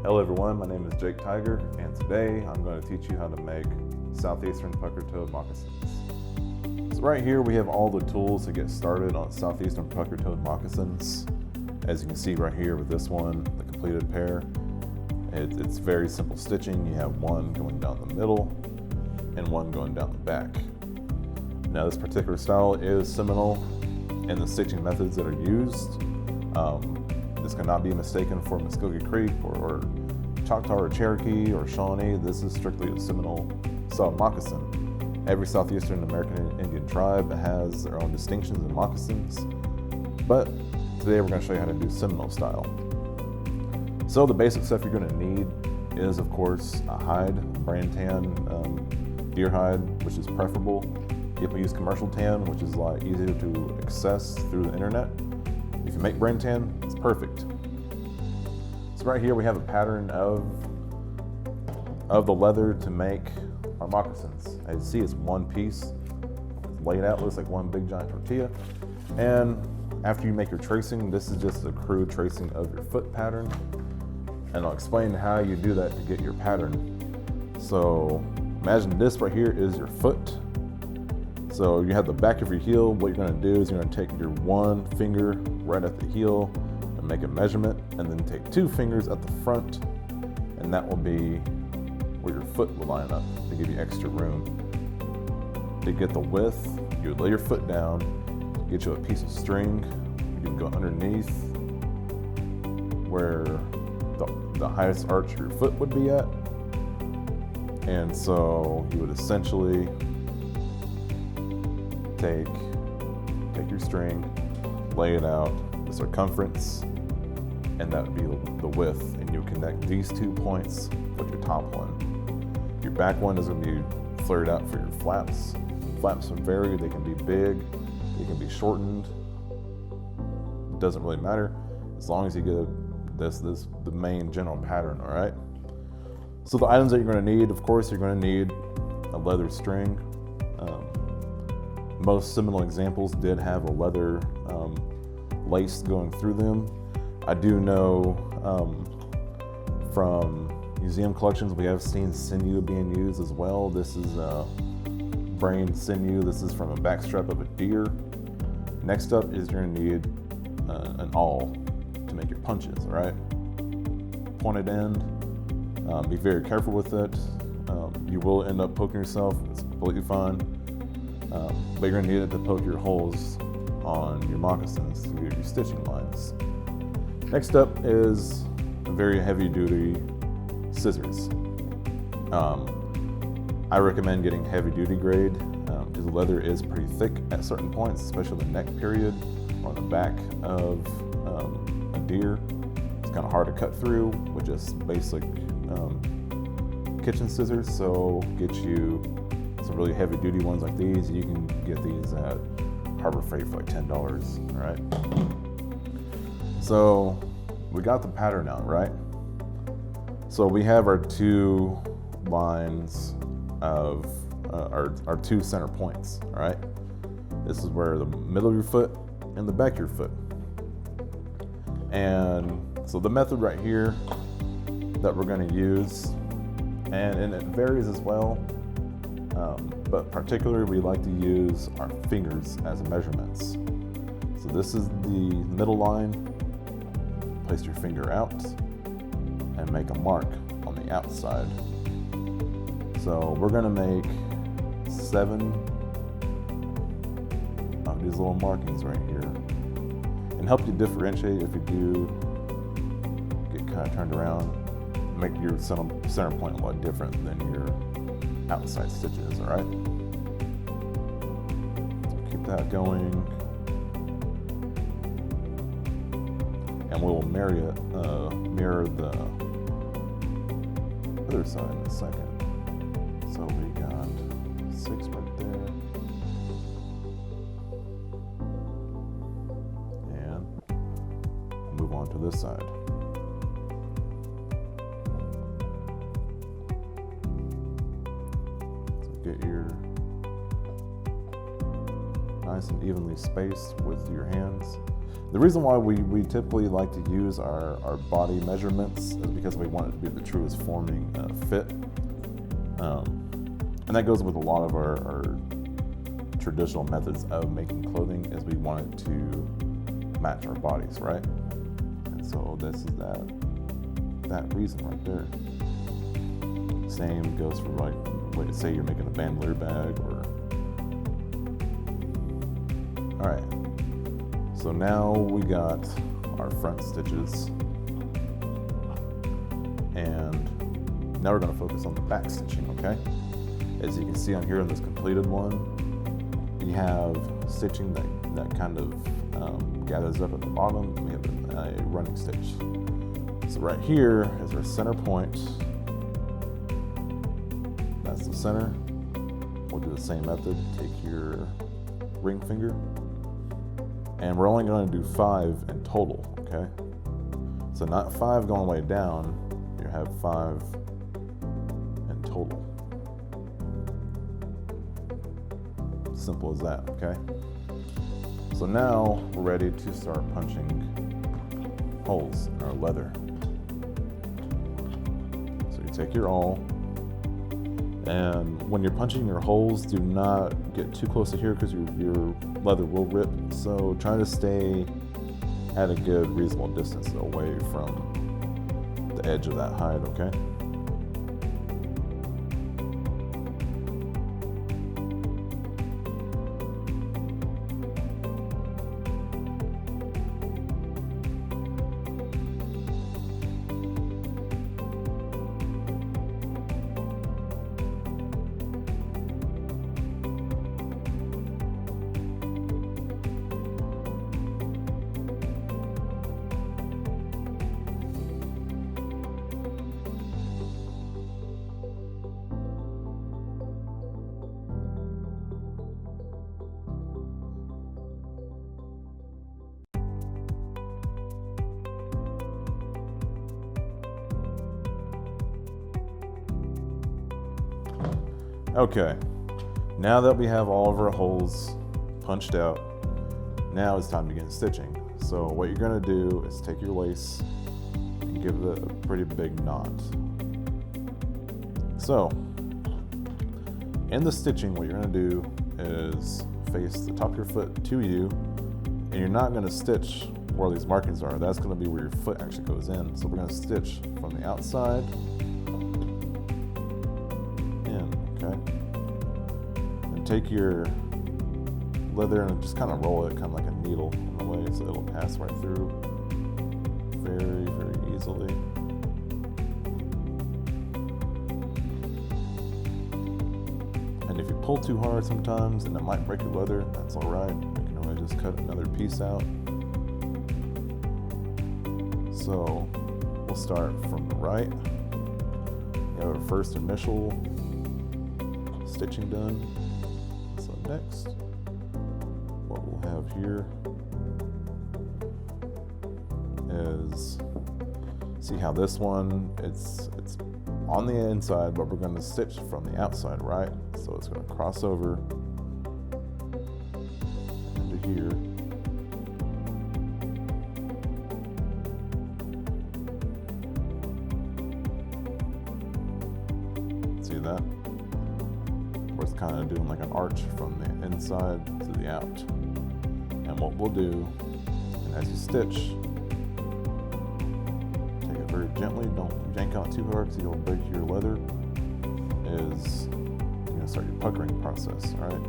Hello everyone, my name is Jake Tiger, and today I'm going to teach you how to make southeastern pucker-toed moccasins. So right here we have all the tools to get started on southeastern pucker-toed moccasins. As you can see right here with this one, the completed pair, it's very simple stitching. You have one going down the middle and one going down the back. Now this particular style is Seminole, and the stitching methods that are used, this cannot be mistaken for Muskogee Creek or Choctaw or Cherokee or Shawnee. This is strictly a Seminole style moccasin. Every southeastern American Indian tribe has their own distinctions in moccasins, but today we're going to show you how to do Seminole style. So the basic stuff you're going to need is, of course, a hide, brand tan, deer hide, which is preferable. People use commercial tan, which is easier to access through the internet. If you make brand tan, it's perfect. So right here we have a pattern of the leather to make our moccasins. As you see, it's one piece. It's laid out, looks like one big giant tortilla. And after you make your tracing, this is just a crude tracing of your foot pattern. And I'll explain how you do that to get your pattern. So imagine this right here is your foot. So you have the back of your heel. What you're going to do is you're going to take your one finger right at the heel and make a measurement, and then take two fingers at the front, and that will be where your foot will line up to give you extra room. To get the width, you would lay your foot down, get you a piece of string. You can go underneath where the highest arch of your foot would be at, and so you would essentially take your string, lay it out, the circumference, and that would be the width, and you connect these 2 points with your top one. Your back one is going to be flared out for your flaps. Flaps can vary, they can be big, they can be shortened. It doesn't really matter as long as you get the main general pattern, all right? So the items that you're going to need, of course, you're going to need a leather string. Most Seminole examples did have a leather lace going through them. I do know from museum collections we have seen sinew being used as well. This is brain sinew. This is from a backstrap of a deer. Next up is you're going to need an awl to make your punches, all right? Pointed end. Be very careful with it. You will end up poking yourself. It's completely fine. But you're going to need it to poke your holes on your moccasins to get your stitching lines. Next up is very heavy duty scissors. I recommend getting heavy duty grade because the leather is pretty thick at certain points, especially the neck period or the back of a deer. It's kind of hard to cut through with just basic kitchen scissors, so get you some really heavy duty ones like these. You can get these at Harbor Freight for like $10, all right? So we got the pattern out, right? So we have our two lines of our two center points, all right? This is where the middle of your foot and the back of your foot. And so the method right here that we're gonna use, and it varies as well, but particularly we like to use our fingers as measurements. So this is the middle line. Place your finger out and make a mark on the outside. So we're gonna make 7 of these little markings right here, and help you differentiate if you do get kind of turned around. Make your center point a lot different than your outside stitches, all right? So keep that going. And we will mirror the other side in a second. So we got 6 right there. And move on to this side. Get your nice and evenly spaced with your hands. The reason why we typically like to use our body measurements is because we want it to be the truest forming fit. And that goes with a lot of our traditional methods of making clothing, is we want it to match our bodies, right? And so this is that reason right there. Same goes for like, say you're making a bandolier bag or... All right, so now we got our front stitches, and now we're going to focus on the back stitching, okay? As you can see on here in this completed one, we have stitching that kind of gathers up at the bottom, and we have a running stitch. So right here is our center point. That's the center. We'll do the same method. Take your ring finger, and we're only going to do 5 in total, okay? So not 5 going way down, you have 5 in total. Simple as that, okay? So now we're ready to start punching holes in our leather. So you take your awl, and when you're punching your holes, do not get too close to here because your leather will rip. So try to stay at a good reasonable distance away from the edge of that hide, okay? Okay, now that we have all of our holes punched out, now it's time to get stitching. So what you're gonna do is take your lace and give it a pretty big knot. So, in the stitching, what you're gonna do is face the top of your foot to you, and you're not gonna stitch where these markings are. That's gonna be where your foot actually goes in. So we're gonna stitch from the outside in, okay? And take your leather and just kind of roll it kind of like a needle in a way, so it'll pass right through very, very easily. And if you pull too hard sometimes, and it might break your leather, that's all right. You can always just cut another piece out. So we'll start from the right. We have our first initial stitching done. So next, what we'll have here is, see how this one, it's on the inside, but we're going to stitch from the outside, right? So it's going to cross over into here. See that? Where it's kind of doing like an arch from the inside to the out. And what we'll do, and as you stitch, take it very gently, don't yank out too hard because you'll break your leather, is you're going to start your puckering process, all right?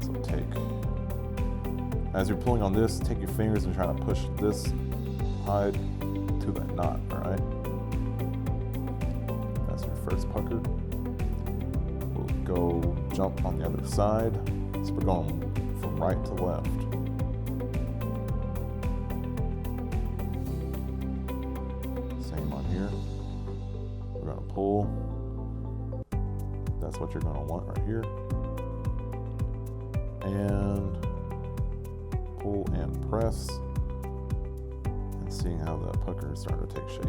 So as you're pulling on this, take your fingers and try to push this hide to that knot, all right? That's your first pucker. We'll go jump on the other side. So we're going from right to left. Same on here. We're going to pull. That's what you're going to want right here. And pull and press. And seeing how the pucker is starting to take shape.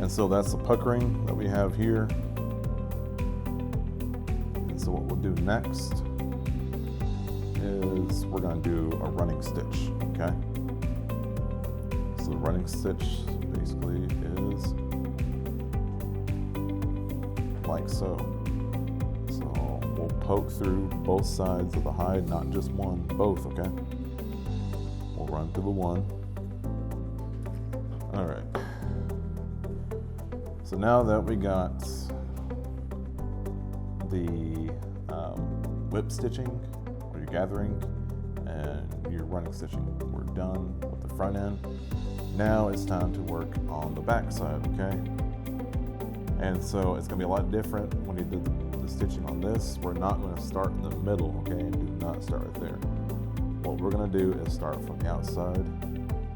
And so that's the puckering that we have here. And so what we'll do next is we're going to do a running stitch, okay? So the running stitch basically is like so. So we'll poke through both sides of the hide, not just one, both, okay? We'll run through the one. All right. So now that we got the whip stitching, or your gathering, and your running stitching, we're done with the front end. Now it's time to work on the back side, okay? And so it's gonna be a lot different when you do the stitching on this. We're not gonna start in the middle, okay? Do not start right there. What we're gonna do is start from the outside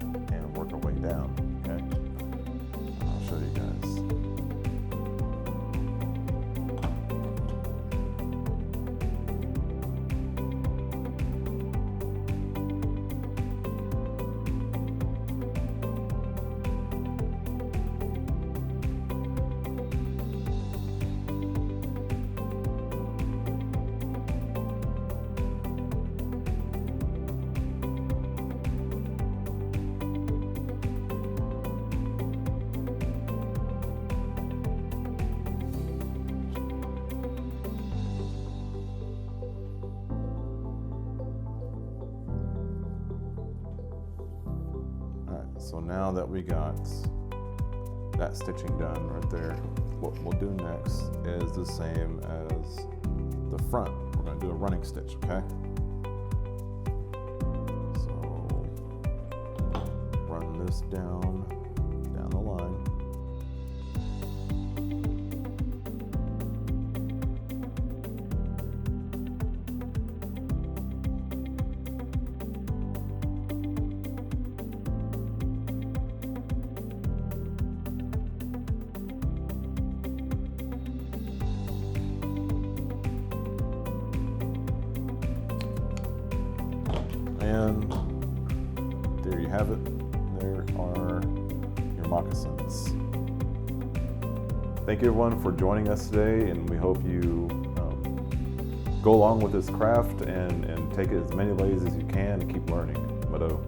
and work our way down, okay? I'll show you guys. So now that we got that stitching done right there, what we'll do next is the same as the front. We're going to do a running stitch, okay? So run this down the line. And there you have it. There are your moccasins. Thank you everyone for joining us today, and we hope you go along with this craft and take it as many ways as you can and keep learning. Mado.